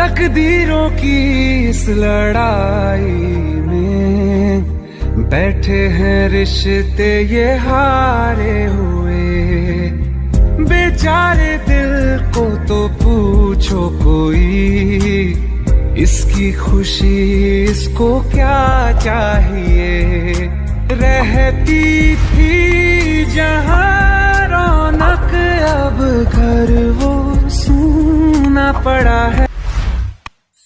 तकदीरों की इस लड़ाई में बैठे हैं रिश्ते ये हारे हुए। बेचारे दिल को तो पूछो कोई, इसकी खुशी इसको क्या चाहिए। रहती थी जहाँ रौनक अब घर वो सूना पड़ा है।